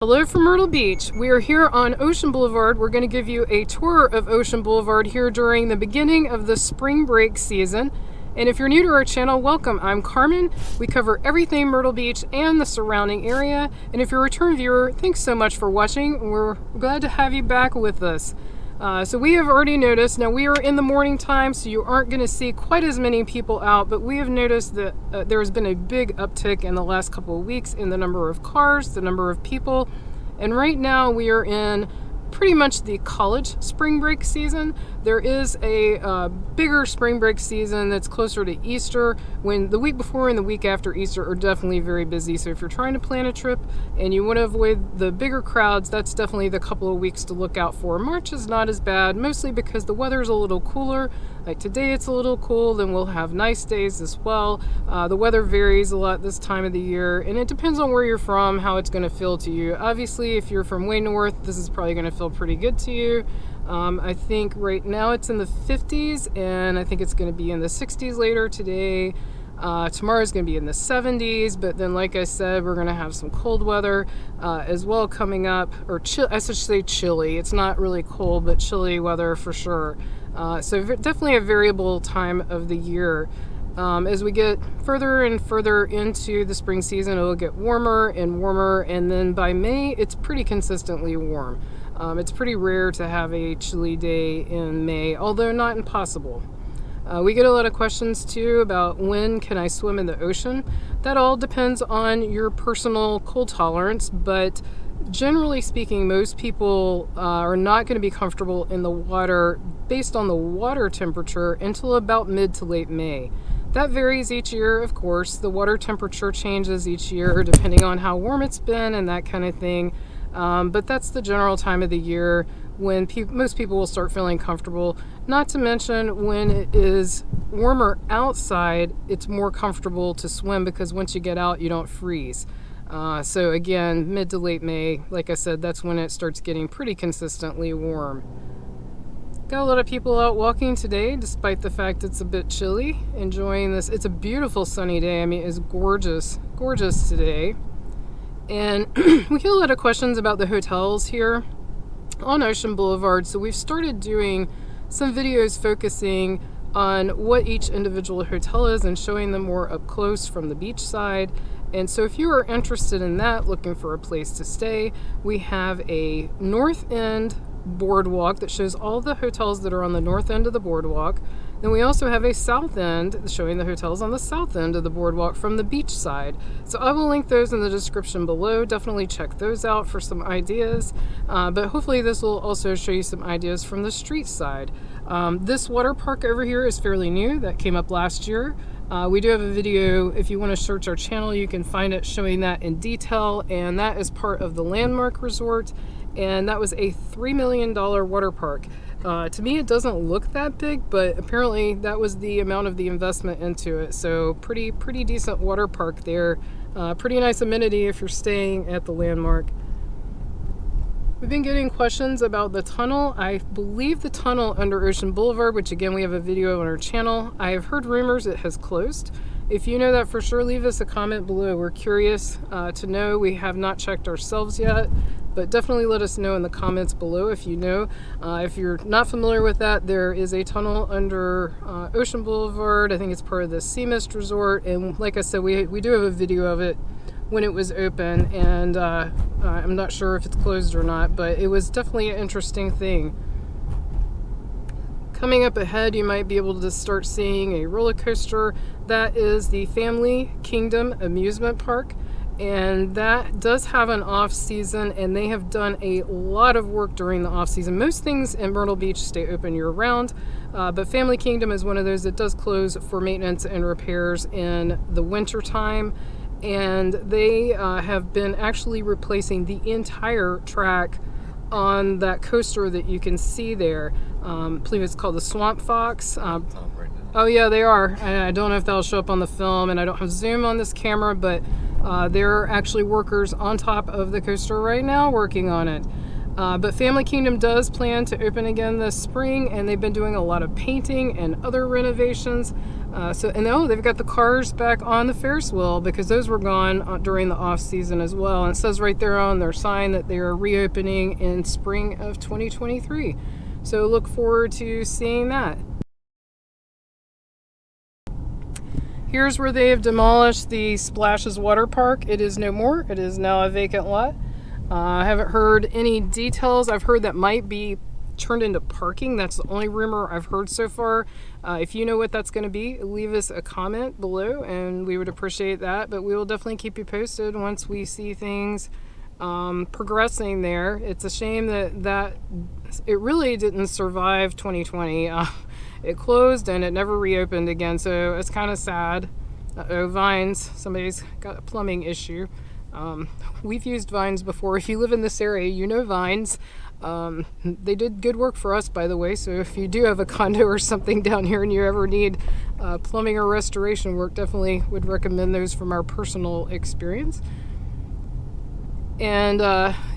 Hello from Myrtle Beach. We are here on Ocean Boulevard. We're going to give you a tour of Ocean Boulevard here during the beginning of the spring break season. And if you're new to our channel, welcome. I'm Carmen. We cover everything Myrtle Beach and the surrounding area. And if you're a return viewer, thanks so much for watching. We're glad to have you back with us. So we have already noticed, now we are in the morning time, so you aren't going to see quite as many people out, but we have noticed that there has been a big uptick in the last couple of weeks in the number of cars, the number of people, and right now we are in pretty much the college spring break season. There is a bigger spring break season that's closer to Easter, when the week before and the week after Easter are definitely very busy. So if you're trying to plan a trip and you want to avoid the bigger crowds, that's definitely the couple of weeks to look out for. March is not as bad, mostly because the weather's a little cooler. Like today it's a little cool, then we'll have nice days as well. The weather varies a lot this time of the year, and it depends on where you're from, how it's going to feel to you. Obviously, if you're from way north, this is probably going to feel pretty good to you. I think right now it's in the 50s, and I think it's going to be in the 60s later today. Tomorrow's going to be in the 70s, but then like I said, we're going to have some cold weather as well coming up, or I should say chilly. It's not really cold, but chilly weather for sure. So definitely a variable time of the year. As we get further and further into the spring season, it'll get warmer and warmer, and then by May, it's pretty consistently warm. It's pretty rare to have a chilly day in May, although not impossible. We get a lot of questions too about when can I swim in the ocean. That all depends on your personal cold tolerance, but generally speaking, most people are not going to be comfortable in the water based on the water temperature until about mid to late May. That varies each year, of course. The water temperature changes each year depending on how warm it's been and that kind of thing. But that's the general time of the year when most people will start feeling comfortable. Not to mention when it is warmer outside, it's more comfortable to swim because once you get out, you don't freeze. So again, mid to late May, like I said, that's when it starts getting pretty consistently warm. Got a lot of people out walking today, despite the fact it's a bit chilly, enjoying this. It's a beautiful sunny day. I mean, it's gorgeous, gorgeous today. And we get a lot of questions about the hotels here on Ocean Boulevard. So we've started doing some videos focusing on what each individual hotel is and showing them more up close from the beach side. And so if you are interested in that, looking for a place to stay, we have a north end boardwalk that shows all the hotels that are on the north end of the boardwalk. Then we also have a south end showing the hotels on the south end of the boardwalk from the beach side. So I will link those in the description below. Definitely check those out for some ideas. But hopefully this will also show you some ideas from the street side. This water park over here is fairly new. That came up last year. We do have a video, if you want to search our channel, you can find it showing that in detail, and that is part of the Landmark Resort, and that was a $3 million water park. To me, it doesn't look that big, but apparently that was the amount of the investment into it, so pretty decent water park there. Pretty nice amenity if you're staying at the Landmark. We've been getting questions about the tunnel. I believe the tunnel under Ocean Boulevard, which again we have a video on our channel, I have heard rumors it has closed. If you know that for sure, leave us a comment below. We're curious to know. We have not checked ourselves yet, but definitely let us know in the comments below if you know. If you're not familiar with that, there is a tunnel under Ocean Boulevard. I think it's part of the Sea Mist Resort, and like I said, we do have a video of it when it was open, and I'm not sure if it's closed or not, but it was definitely an interesting thing. Coming up ahead, you might be able to start seeing a roller coaster. That is the Family Kingdom amusement park, and that does have an off season, and they have done a lot of work during the off season. Most things in Myrtle Beach stay open year round, but Family Kingdom is one of those that does close for maintenance and repairs in the winter time. And they have been actually replacing the entire track on that coaster that you can see there. I believe it's called the Swamp Fox. Oh yeah, they are. I don't know if that'll show up on the film, and I don't have zoom on this camera, but there are actually workers on top of the coaster right now working on it. But Family Kingdom does plan to open again this spring, and they've been doing a lot of painting and other renovations. And they've got the cars back on the Ferris wheel because those were gone during the off season as well. And it says right there on their sign that they are reopening in spring of 2023. So look forward to seeing that. Here's where they have demolished the Splashes Water Park. It is no more. It is now a vacant lot. I haven't heard any details. I've heard that might be turned into parking. That's the only rumor I've heard so far. If you know what that's going to be, leave us a comment below and we would appreciate that. But we will definitely keep you posted once we see things progressing there. It's a shame that it really didn't survive 2020. It closed and it never reopened again, so it's kind of sad. Vines, somebody's got a plumbing issue. We've used Vines before. If you live in this area, you know Vines. They did good work for us, by the way, so if you do have a condo or something down here and you ever need plumbing or restoration work, definitely would recommend those from our personal experience. And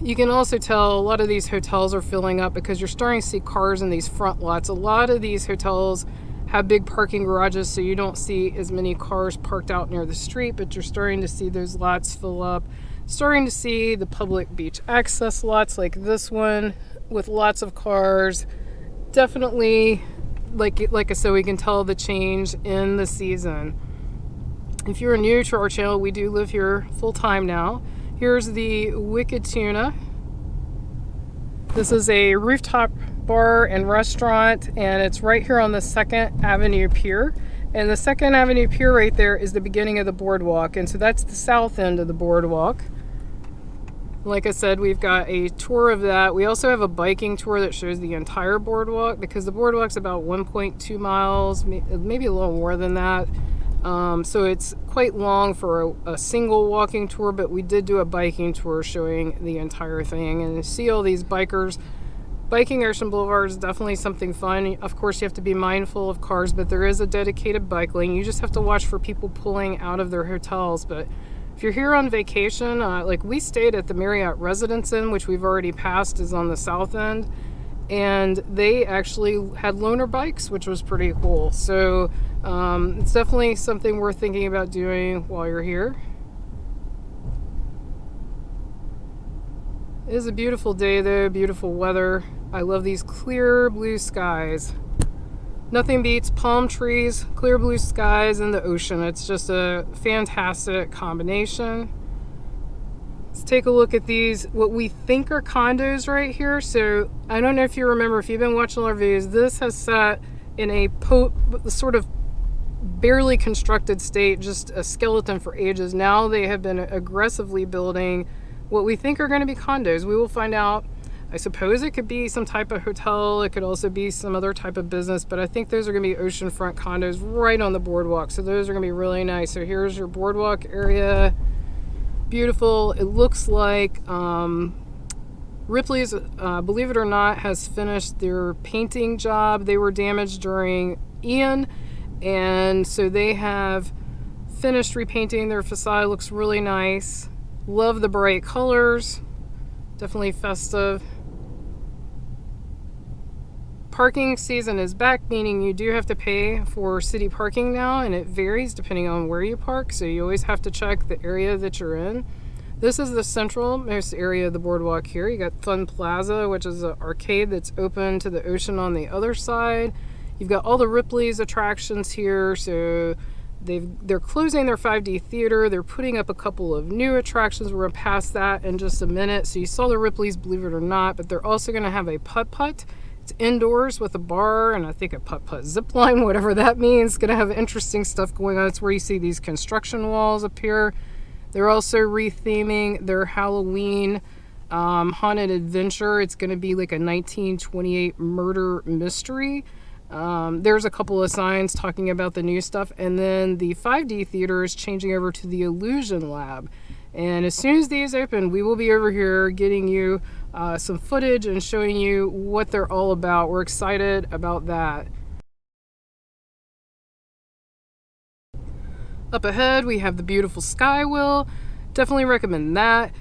you can also tell a lot of these hotels are filling up because you're starting to see cars in these front lots. A lot of these hotels have big parking garages, so you don't see as many cars parked out near the street, but you're starting to see those lots fill up. Starting to see the public beach access lots like this one with lots of cars. Definitely, like I said, we can tell the change in the season. If you're new to our channel, we do live here full time now. Here's the Wicked Tuna. This is a rooftop bar and restaurant, and it's right here on the 2nd Avenue Pier. And the 2nd Avenue Pier right there is the beginning of the boardwalk, and so that's the south end of the boardwalk. Like I said, we've got a tour of that. We also have a biking tour that shows the entire boardwalk because the boardwalk's about 1.2 miles, maybe a little more than that. So it's quite long for a single walking tour, but we did do a biking tour showing the entire thing. And you see all these bikers. Biking Ocean Boulevard is definitely something fun. Of course, you have to be mindful of cars, but there is a dedicated bike lane. You just have to watch for people pulling out of their hotels. But if you're here on vacation, like we stayed at the Marriott Residence Inn, which we've already passed, is on the south end. And they actually had loaner bikes, which was pretty cool. So it's definitely something worth thinking about doing while you're here. It is a beautiful day though, beautiful weather. I love these clear blue skies. Nothing beats palm trees, clear blue skies, and the ocean. It's just a fantastic combination. Let's take a look at these, what we think are condos right here. So I don't know if you remember, if you've been watching our videos, this has sat in a sort of barely constructed state, just a skeleton for ages. Now they have been aggressively building what we think are going to be condos. We will find out. I suppose it could be some type of hotel. It could also be some other type of business, but I think those are going to be oceanfront condos right on the boardwalk. So those are going to be really nice. So here's your boardwalk area. Beautiful. It looks like Ripley's, believe it or not, has finished their painting job. They were damaged during Ian, and so they have finished repainting their facade. Looks really nice. Love the bright colors. Definitely festive. Parking season is back, meaning you do have to pay for city parking now, and it varies depending on where you park, so you always have to check the area that you're in. This is the centralmost area of the boardwalk here. You got Fun Plaza, which is an arcade that's open to the ocean on the other side. You've got all the Ripley's attractions here, so they're closing their 5D theater. They're putting up a couple of new attractions. We're going to pass that in just a minute. So you saw the Ripley's, believe it or not, but they're also going to have a putt-putt. It's indoors with a bar and I think a putt-putt zip line, whatever that means. It's going to have interesting stuff going on. It's where you see these construction walls appear. They're also retheming their Halloween haunted adventure. It's going to be like a 1928 murder mystery. There's a couple of signs talking about the new stuff. And then the 5D theater is changing over to the Illusion Lab. And as soon as these open, we will be over here getting you some footage and showing you what they're all about. We're excited about that. Up ahead, we have the beautiful Skywheel. Definitely recommend that.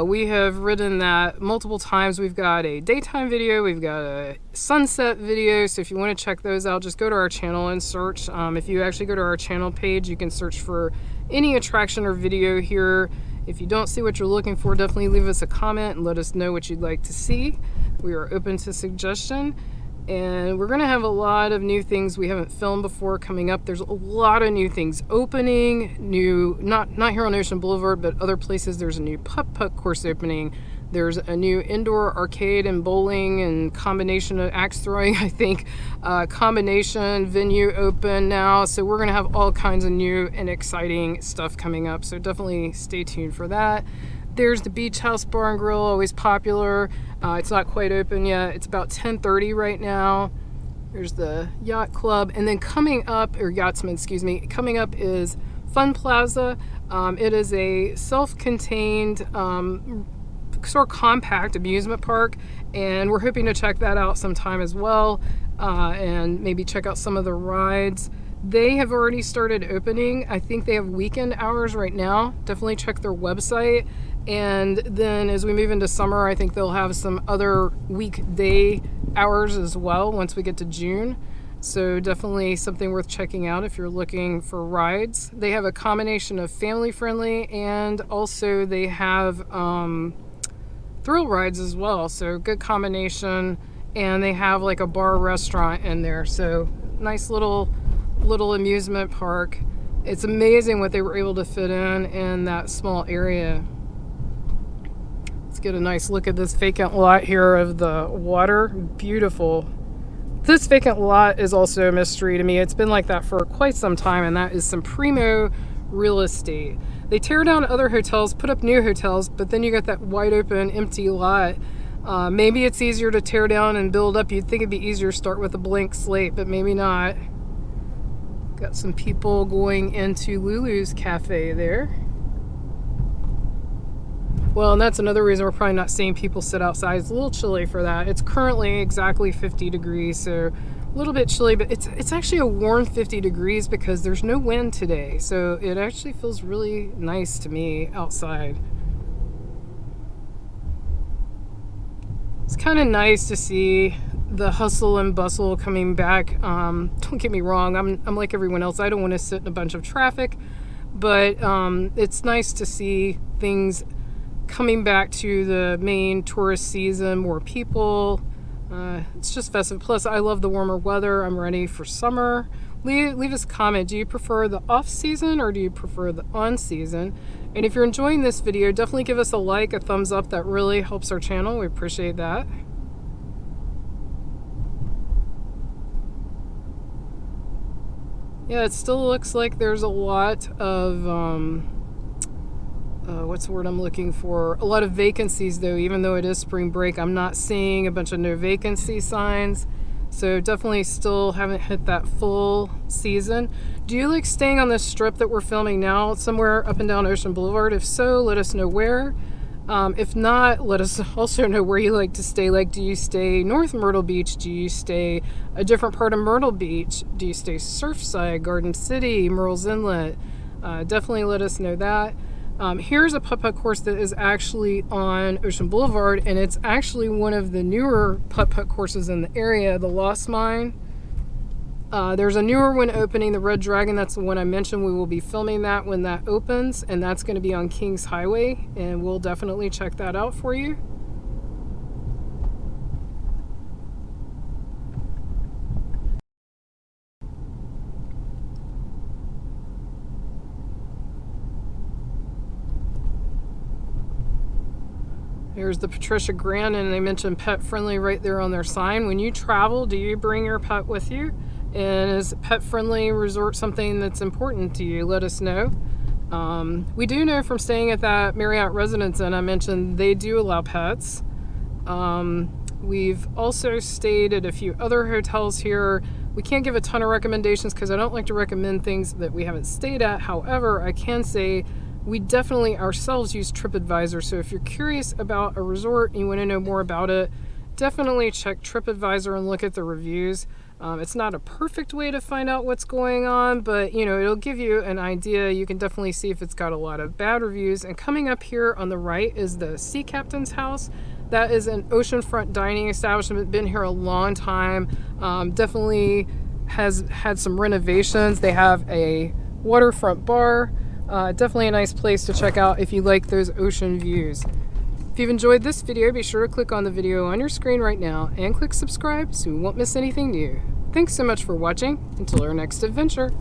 We have ridden that multiple times. We've got a daytime video, we've got a sunset video, so if you want to check those out, just go to our channel and search. If you actually go to our channel page, you can search for any attraction or video here. If you don't see what you're looking for, definitely leave us a comment and let us know what you'd like to see. We are open to suggestion. And we're gonna have a lot of new things we haven't filmed before coming up. There's a lot of new things opening, new, not here on Ocean Boulevard, but other places. There's a new putt-putt course opening. There's a new indoor arcade and bowling and combination of axe throwing, I think, combination venue open now. So we're gonna have all kinds of new and exciting stuff coming up. So definitely stay tuned for that. There's the Beach House Bar and Grill, always popular. It's not quite open yet. It's about 10:30 right now. There's the Yacht Club. And then coming up, or Yachtsman, excuse me, coming up is Fun Plaza. It is a self-contained, sort of compact amusement park. And we're hoping to check that out sometime as well. And maybe check out some of the rides. They have already started opening. I think they have weekend hours right now. Definitely check their website. And then as we move into summer, I think they'll have some other weekday hours as well once we get to June. So definitely something worth checking out if you're looking for rides. They have a combination of family friendly and also they have thrill rides as well. So good combination. And they have like a bar restaurant in there. So nice little amusement park. It's amazing what they were able to fit in that small area. Let's get a nice look at this vacant lot here of the water. Beautiful. This vacant lot is also a mystery to me. It's been like that for quite some time, and that is some primo real estate. They tear down other hotels, put up new hotels, but then you got that wide open empty lot. Maybe it's easier to tear down and build up. You'd think it'd be easier to start with a blank slate, but maybe not. Got some people going into Lulu's cafe there. Well, and that's another reason we're probably not seeing people sit outside. It's a little chilly for that. It's currently exactly 50 degrees, so a little bit chilly, but it's actually a warm 50 degrees because there's no wind today. So it actually feels really nice to me outside. It's kind of nice to see the hustle and bustle coming back. Don't get me wrong, I'm like everyone else. I don't want to sit in a bunch of traffic, but it's nice to see things coming back to the main tourist season, more people. It's just festive. Plus, I love the warmer weather. I'm ready for summer. Leave us a comment. Do you prefer the off season or do you prefer the on season? And if you're enjoying this video, definitely give us a like, a thumbs up. That really helps our channel. We appreciate that. Yeah, it still looks like there's a lot of what's the word I'm looking for? A lot of vacancies though, even though it is spring break. I'm not seeing a bunch of no vacancy signs. So definitely still haven't hit that full season. Do you like staying on this strip that we're filming now somewhere up and down Ocean Boulevard? If so, let us know where. If not, let us also know where you like to stay. Like, do you stay North Myrtle Beach? Do you stay a different part of Myrtle Beach? Do you stay Surfside, Garden City, Murrells Inlet? Definitely let us know that. Here's a putt-putt course that is actually on Ocean Boulevard, and it's actually one of the newer putt-putt courses in the area, the Lost Mine. There's a newer one opening, the Red Dragon. That's the one I mentioned. We will be filming that when that opens, and that's going to be on Kings Highway, and we'll definitely check that out for you. Here's the Patricia Grand, and they mentioned pet friendly right there on their sign. When you travel, do you bring your pet with you? And is pet friendly resort something that's important to you? Let us know. We do know from staying at that Marriott Residence Inn I mentioned they do allow pets. We've also stayed at a few other hotels here. We can't give a ton of recommendations because I don't like to recommend things that we haven't stayed at. However, I can say we definitely ourselves use TripAdvisor. So if you're curious about a resort and you want to know more about it, definitely check TripAdvisor and look at the reviews. It's not a perfect way to find out what's going on, but you know, it'll give you an idea. You can definitely see if it's got a lot of bad reviews. And coming up here on the right is the Sea Captain's House. That is an oceanfront dining establishment, been here a long time. Definitely has had some renovations. They have a waterfront bar. Definitely a nice place to check out if you like those ocean views. If you've enjoyed this video, be sure to click on the video on your screen right now and click subscribe so you won't miss anything new. Thanks so much for watching. Until our next adventure.